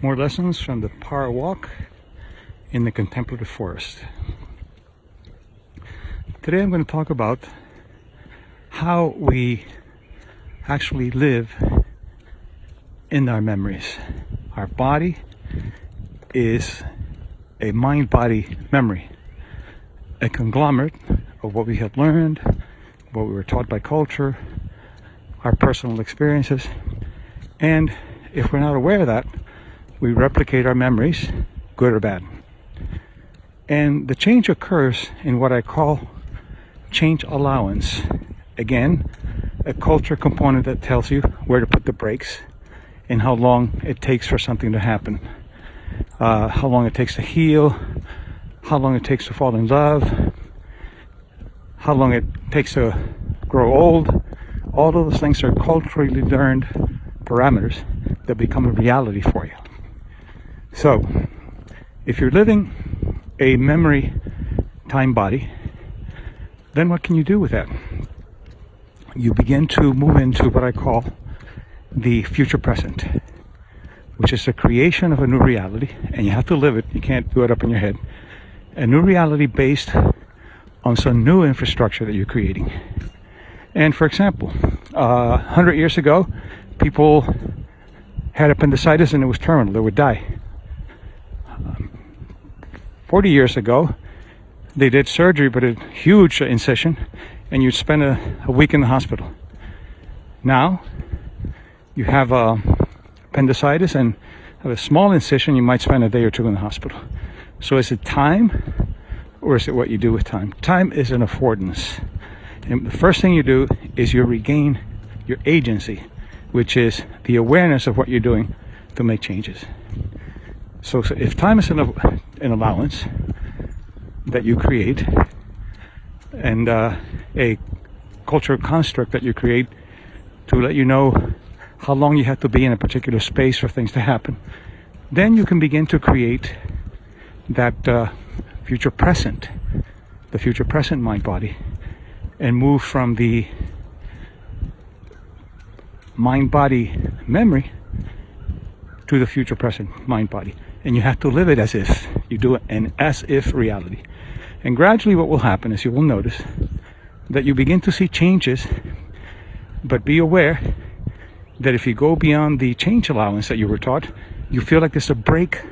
More lessons from the power walk in the contemplative forest. Today I'm going to talk about how we actually live in our memories. Our body is a mind-body memory, a conglomerate of what we have learned, what we were taught by culture, our personal experiences, and if we're not aware of that, we replicate our memories, good or bad. And the change occurs in what I call change allowance. Again, a culture component that tells you where to put the brakes and how long it takes for something to happen. How long it takes to heal, how long it takes to fall in love, how long it takes to grow old. All of those things are culturally learned parameters that become a reality for you. So, if you're living a memory time body, then what can you do with that? You begin to move into what I call the future present, which is the creation of a new reality, and you have to live it. You can't do it up in your head. A new reality based on some new infrastructure that you're creating. And for example, 100 years ago, people had appendicitis and it was terminal. They would die. 40 years ago, they did surgery, but a huge incision, and you'd spend a week in the hospital. Now, you have appendicitis and have a small incision, you might spend a day or two in the hospital. So is it time, or is it what you do with time? Time is an affordance. And the first thing you do is you regain your agency, which is the awareness of what you're doing to make changes. So if time is an allowance that you create, and a cultural construct that you create to let you know how long you have to be in a particular space for things to happen, then you can begin to create that future present, the future present mind body, and move from the mind body memory to the future present mind body. And you have to live it as if you do an as if reality. And gradually what will happen is you will notice that you begin to see changes, but be aware that if you go beyond the change allowance that you were taught, you feel like there's a break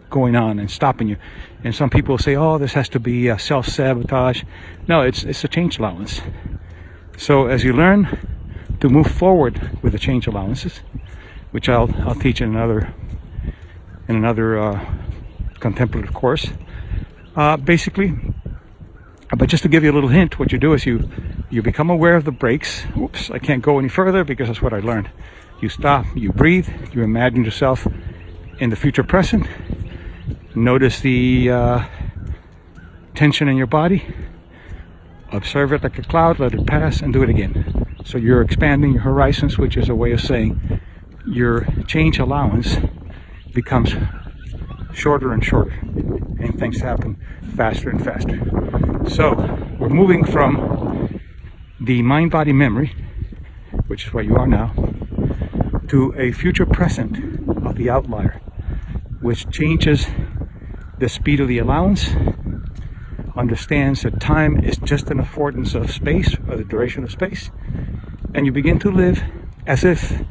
going on and stopping you. And some people say, oh, this has to be self-sabotage. No, it's a change allowance. So as you learn to move forward with the change allowances, which I'll teach in another contemplative course, basically. But just to give you a little hint, what you do is you become aware of the breaks. Oops, I can't go any further because that's what I learned. You stop, you breathe, you imagine yourself in the future present. Notice the tension in your body. Observe it like a cloud, let it pass, and do it again. So you're expanding your horizons, which is a way of saying your change allowance becomes shorter and shorter, and things happen faster and faster. So we're moving from the mind-body memory, which is what you are now, to a future present of the outlier, which changes the speed of the allowance, understands that time is just an affordance of space, or the duration of space, and you begin to live as if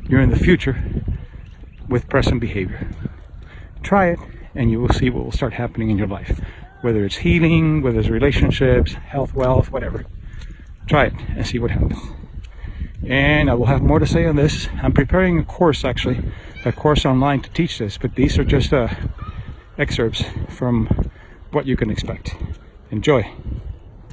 you're in the future with present behavior. Try it, and you will see what will start happening in your life. Whether it's healing, whether it's relationships, health, wealth, whatever. Try it and see what happens. And I will have more to say on this. I'm preparing a course, actually, a course online to teach this, but these are just excerpts from what you can expect. Enjoy.